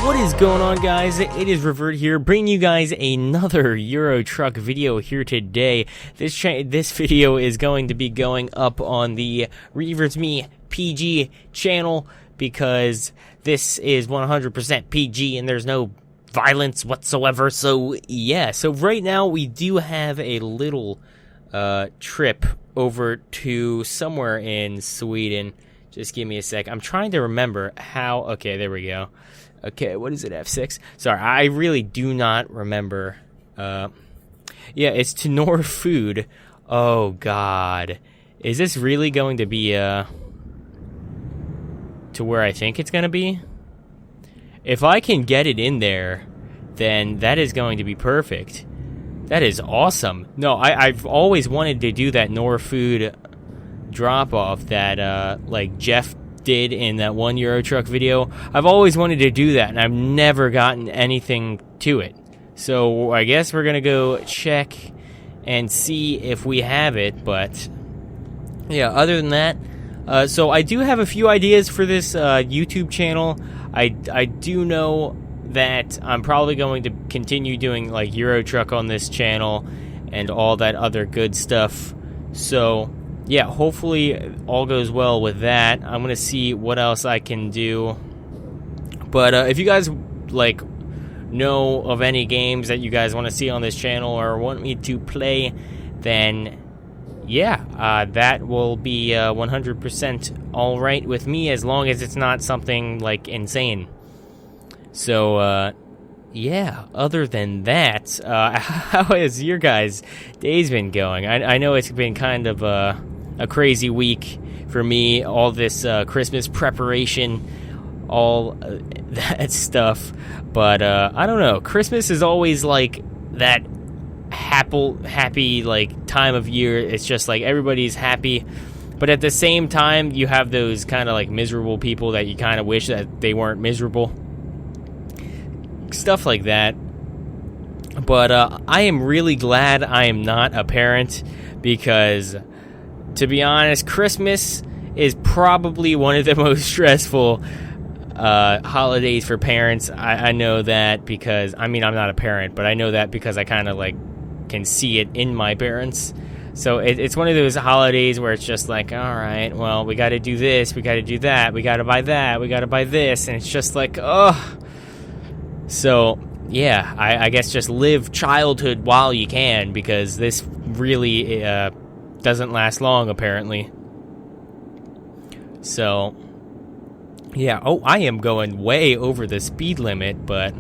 What is going on, guys? It is Revert here, bringing you guys another Eurotruck video here today. This video is going to be going up on the RevertsMe PG channel because this is 100% PG and there's no violence whatsoever. So yeah, so right now we do have a little trip over to somewhere in Sweden. Just give me a sec. I'm trying to remember how. Okay, there we go. Okay, what is it, F6? Sorry, I really do not remember. Yeah, it's to Norfood. Oh, God. Is this really going to be, to where I think it's going to be? If I can get it in there, then that is going to be perfect. That is awesome. No, I've always wanted to do that Norfood drop-off that, like, Jeff did in that one Eurotruck video. I've always wanted to do that, and I've never gotten anything to it. So I guess we're gonna go check and see if we have it. But yeah, other than that, so I do have a few ideas for this YouTube channel. I do know that I'm probably going to continue doing like Eurotruck on this channel and all that other good stuff. So yeah, hopefully all goes well with that. I'm gonna see what else I can do. But if you guys like know of any games that you guys want to see on this channel or want me to play, then yeah, that will be 100% all right with me, as long as it's not something like insane. So yeah, other than that, how has your guys' days been going? I know it's been kind of a crazy week for me, all this Christmas preparation, all that stuff, but I don't know, Christmas is always like that happy like time of year. It's just like everybody's happy, but at the same time you have those kind of like miserable people that you kind of wish that they weren't miserable, stuff like that. But I am really glad I am not a parent, because to be honest, Christmas is probably one of the most stressful holidays for parents. I know that because, I mean, I'm not a parent, but I know that because I kind of like can see it in my parents. So it's one of those holidays where it's just like, all right, well, we got to do this, we got to do that, we got to buy that, we got to buy this, and it's just like, oh. So yeah, I guess just live childhood while you can, because this really doesn't last long, apparently. So yeah, oh, I am going way over the speed limit, but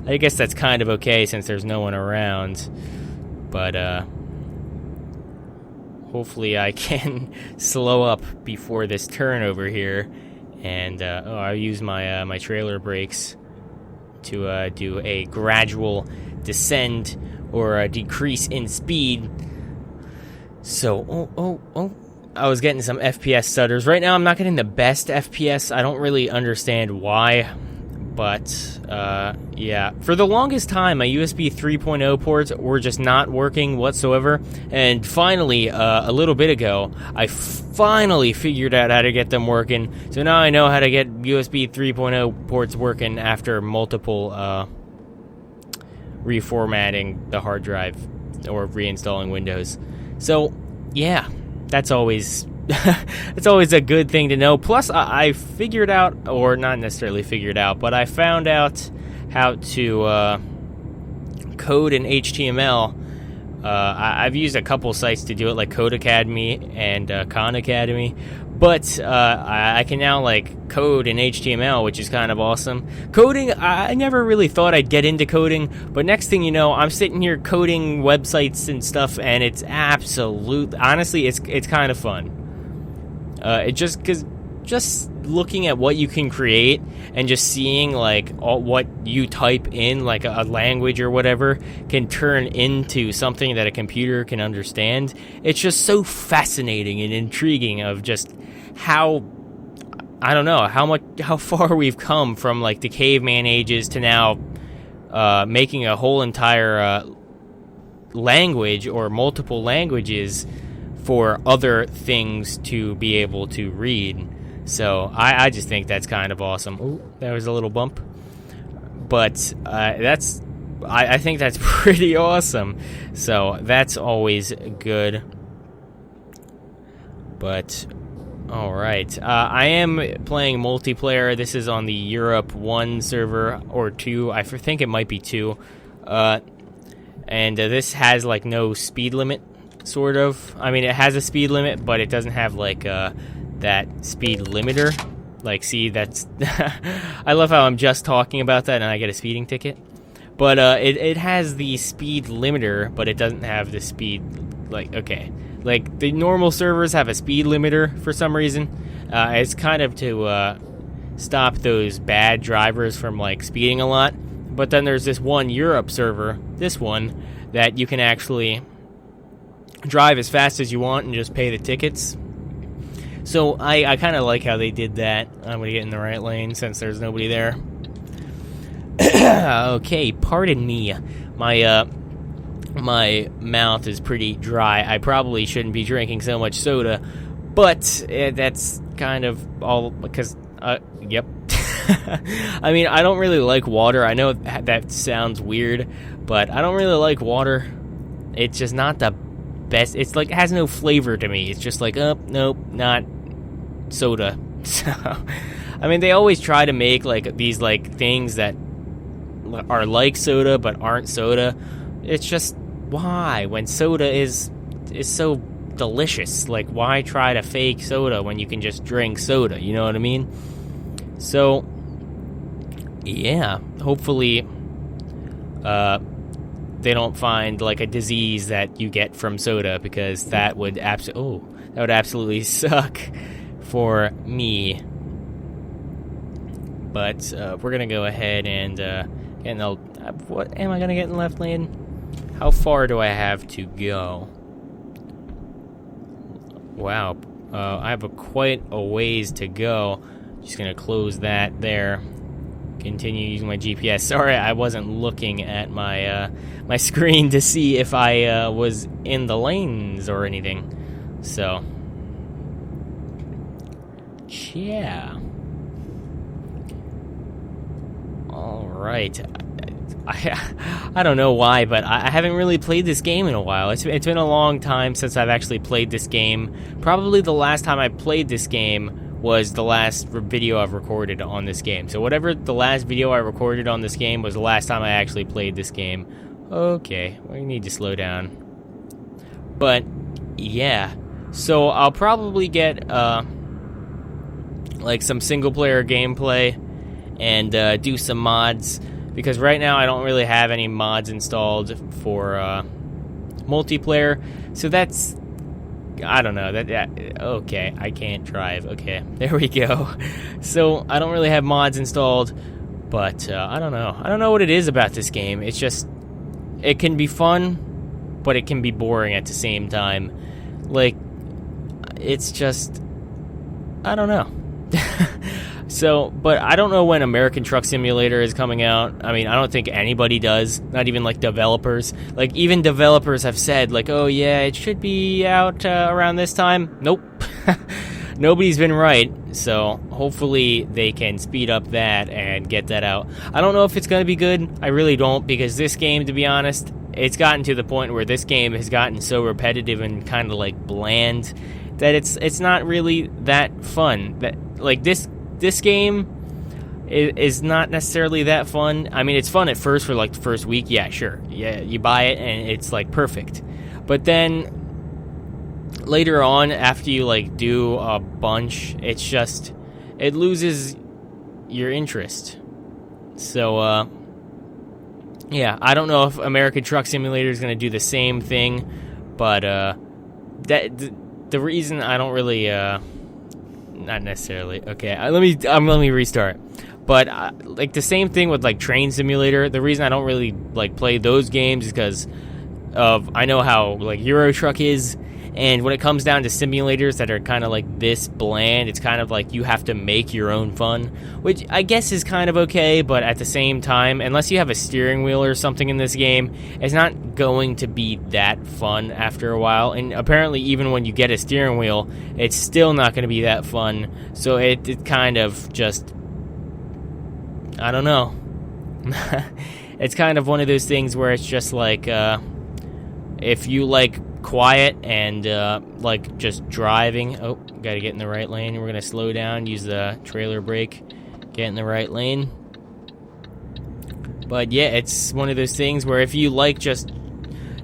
I guess that's kind of okay since there's no one around. But hopefully I can slow up before this turn over here, and I'll use my my trailer brakes to do a gradual descend or a decrease in speed. So, I was getting some FPS stutters. Right now, I'm not getting the best FPS. I don't really understand why, but yeah. For the longest time, my USB 3.0 ports were just not working whatsoever, and finally, a little bit ago, I finally figured out how to get them working. So now I know how to get USB 3.0 ports working after multiple reformatting the hard drive or reinstalling Windows. So yeah, that's always it's always a good thing to know. Plus, I figured out, or not necessarily figured out, but I found out how to code in HTML. I've used a couple sites to do it, like Code Academy and Khan Academy, but I can now like code in HTML, which is kind of awesome. Coding, I never really thought I'd get into coding, but next thing you know, I'm sitting here coding websites and stuff, and it's honestly, it's kind of fun. It just looking at what you can create and just seeing like what you type in, like a language or whatever, can turn into something that a computer can understand. It's just so fascinating and intriguing of just how, I don't know, how far we've come from like the caveman ages to now making a whole entire language or multiple languages for other things to be able to read. So I just think that's kind of awesome. Ooh, there was a little bump. But I think that's pretty awesome. So that's always good. But alright. I am playing multiplayer. This is on the Europe 1 server, or 2. I think it might be 2. And this has like no speed limit, sort of. I mean, it has a speed limit, but it doesn't have like that speed limiter. Like, see, that's I love how I'm just talking about that and I get a speeding ticket. But it has the speed limiter, but it doesn't have the speed, like, okay. Like, the normal servers have a speed limiter for some reason. It's kind of to stop those bad drivers from, like, speeding a lot. But then there's this one Europe server, this one, that you can actually drive as fast as you want and just pay the tickets. So I kind of like how they did that. I'm going to get in the right lane since there's nobody there. Okay, pardon me. My mouth is pretty dry. I probably shouldn't be drinking so much soda, but that's kind of all because, yep. I mean, I don't really like water. I know that sounds weird, but I don't really like water. It's just not the best. It's like, it has no flavor to me. It's just like, oh, nope, not soda. So, I mean, they always try to make, like, these, like, things that are like soda but aren't soda. It's just, why? When soda is so delicious. Like, why try to fake soda when you can just drink soda? You know what I mean? So, yeah, hopefully they don't find, like, a disease that you get from soda, because that would absolutely suck for me. But we're gonna go ahead and what am I gonna get in left lane? How far do I have to go? Wow, I have quite a ways to go. Just gonna close that there. Continue using my GPS. Sorry, I wasn't looking at my my screen to see if I was in the lanes or anything. So, yeah. All right. I don't know why, but I haven't really played this game in a while. It's been a long time since I've actually played this game. Probably the last time I played this game was the last video I've recorded on this game. So whatever the last video I recorded on this game was the last time I actually played this game. Okay, we need to slow down. But, yeah. So I'll probably get, like, some single-player gameplay and do some mods, because right now I don't really have any mods installed for multiplayer. So that's, I don't know, okay, I can't drive. Okay, there we go. So I don't really have mods installed, but I don't know what it is about this game. It's just, it can be fun, but it can be boring at the same time. Like, it's just, I don't know. So, but I don't know when American Truck Simulator is coming out. I mean, I don't think anybody does, not even, like, developers. Like, even developers have said, like, oh, yeah, it should be out around this time. Nope. Nobody's been right, so hopefully they can speed up that and get that out. I don't know if it's going to be good. I really don't, because this game, to be honest, it's gotten to the point where this game has gotten so repetitive and kind of, like, bland that it's not really that fun. That, like, this game is not necessarily that fun. I mean, it's fun at first for, like, the first week. Yeah, sure. Yeah, you buy it, and it's, like, perfect. But then later on, after you, like, do a bunch, it's just, it loses your interest. So, yeah, I don't know if American Truck Simulator is going to do the same thing, but the reason I don't really, not necessarily. Okay, let me restart. But like the same thing with like Train Simulator. The reason I don't really like play those games is because I know how like Eurotruck is, and when it comes down to simulators that are kind of like this bland, it's kind of like you have to make your own fun, which I guess is kind of okay, but at the same time, unless you have a steering wheel or something in this game, it's not going to be that fun after a while. And apparently even when you get a steering wheel, it's still not going to be that fun. So it kind of just, I don't know. It's kind of one of those things where it's just like, if you like quiet and like just driving. Oh, gotta get in the right lane. We're gonna slow down, use the trailer brake, get in the right lane. But yeah, it's one of those things where if you like just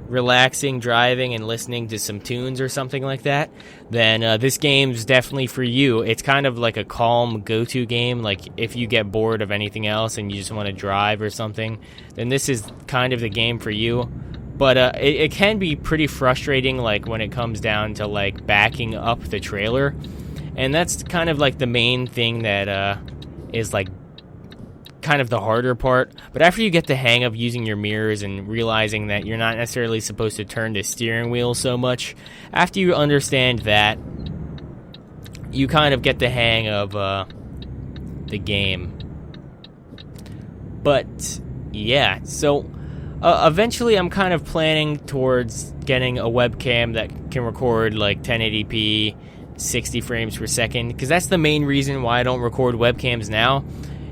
relaxing, driving, and listening to some tunes or something like that, then this game's definitely for you. It's kind of like a calm go-to game. Like if you get bored of anything else and you just want to drive or something, then this is kind of the game for you. But it can be pretty frustrating, like when it comes down to like backing up the trailer, and that's kind of like the main thing that is like kind of the harder part. But after you get the hang of using your mirrors and realizing that you're not necessarily supposed to turn the steering wheel so much, after you understand that, you kind of get the hang of the game. But yeah, so eventually I'm kind of planning towards getting a webcam that can record like 1080p 60 frames per second, because that's the main reason why I don't record webcams now,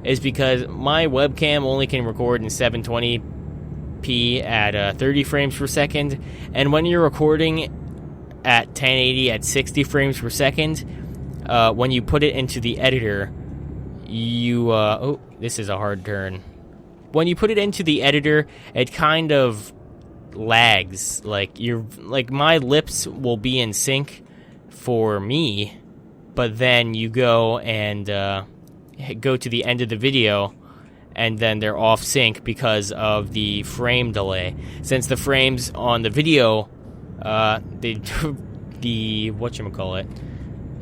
is because my webcam only can record in 720p at 30 frames per second, and when you're recording at 1080 at 60 frames per second, when you put it into the editor, you oh, this is a hard turn. When you put it into the editor, it kind of lags. Like my lips will be in sync for me, but then you go and go to the end of the video, and then they're off sync because of the frame delay. Since the frames on the video, the whatchamacallit,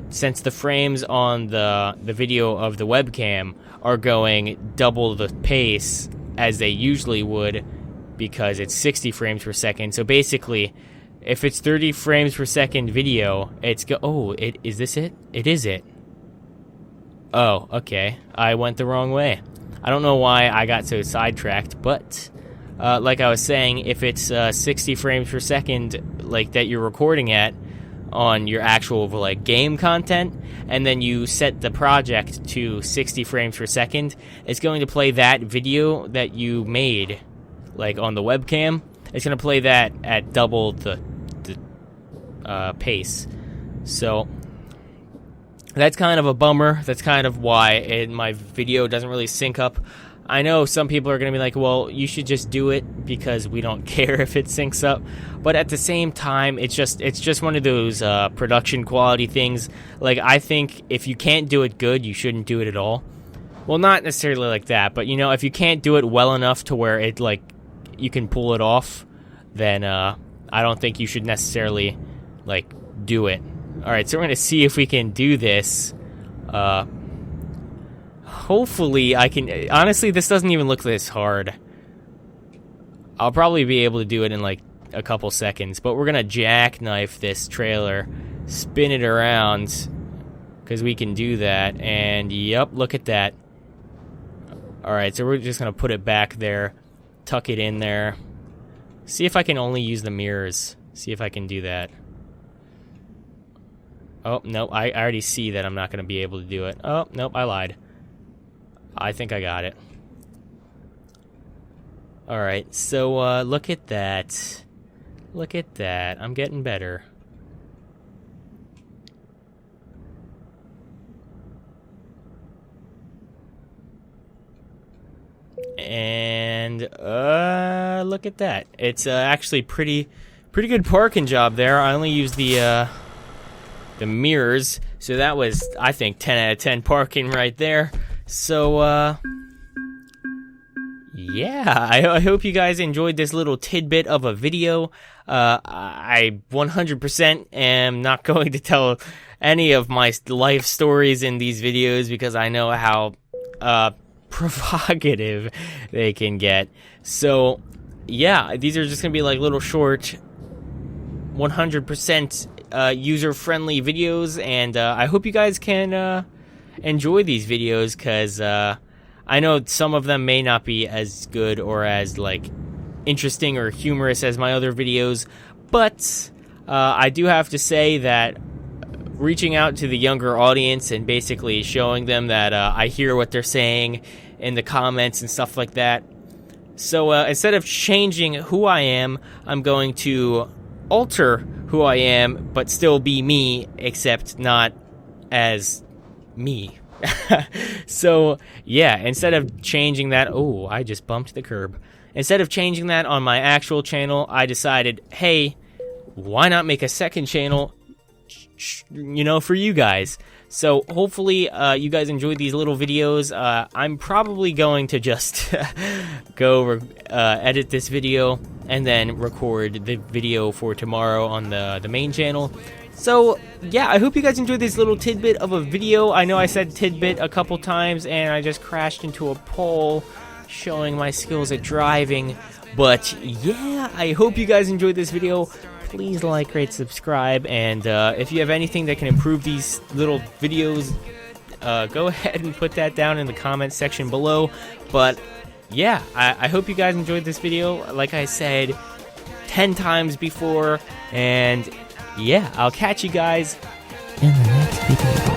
since the frames on the video of the webcam are going double the pace as they usually would, because it's 60 frames per second. So basically, if it's 30 frames per second video, is this it? It is it. Oh, okay. I went the wrong way. I don't know why I got so sidetracked, but like I was saying, if it's 60 frames per second, like that you're recording at on your actual like game content, and then you set the project to 60 frames per second, it's going to play that video that you made like on the webcam. It's going to play that at double the pace. So that's kind of a bummer. That's kind of why my video doesn't really sync up. I know some people are going to be like, well, you should just do it because we don't care if it syncs up. But at the same time, it's just one of those production quality things. Like, I think if you can't do it good, you shouldn't do it at all. Well, not necessarily like that, but, you know, if you can't do it well enough to where it, like, you can pull it off, then I don't think you should necessarily, like, do it. All right, so we're going to see if we can do this. Hopefully I can. Honestly, this doesn't even look this hard. I'll probably be able to do it in like a couple seconds, but we're gonna jackknife this trailer, spin it around, because we can do that. And yep, look at that. Alright, so we're just gonna put it back there, tuck it in there, see if I can only use the mirrors, see if I can do that. Oh, nope, I already see that I'm not gonna be able to do it. Oh, nope, I lied. I think I got it. Alright, so look at that. Look at that. I'm getting better. And look at that. It's actually pretty good parking job there. I only used the mirrors, so that was, I think, 10 out of 10 parking right there. So, yeah, I hope you guys enjoyed this little tidbit of a video. I 100% am not going to tell any of my life stories in these videos because I know how provocative they can get. So, yeah, these are just gonna be like little short 100% user-friendly videos, and I hope you guys can enjoy these videos, because I know some of them may not be as good or as like interesting or humorous as my other videos, but I do have to say that reaching out to the younger audience and basically showing them that I hear what they're saying in the comments and stuff like that. So instead of changing who I am, I'm going to alter who I am, but still be me, except not as me. So yeah, instead of changing that, oh, I just bumped the curb. Instead of changing that on my actual channel, I decided, hey, why not make a second channel, you know, for you guys? So hopefully you guys enjoyed these little videos. I'm probably going to just go edit this video and then record the video for tomorrow on the main channel. So yeah, I hope you guys enjoyed this little tidbit of a video. I know I said tidbit a couple times and I just crashed into a pole showing my skills at driving. But yeah, I hope you guys enjoyed this video. Please like, rate, subscribe, and if you have anything that can improve these little videos, go ahead and put that down in the comments section below. But yeah, I hope you guys enjoyed this video, like I said 10 times before, and yeah, I'll catch you guys in the next video.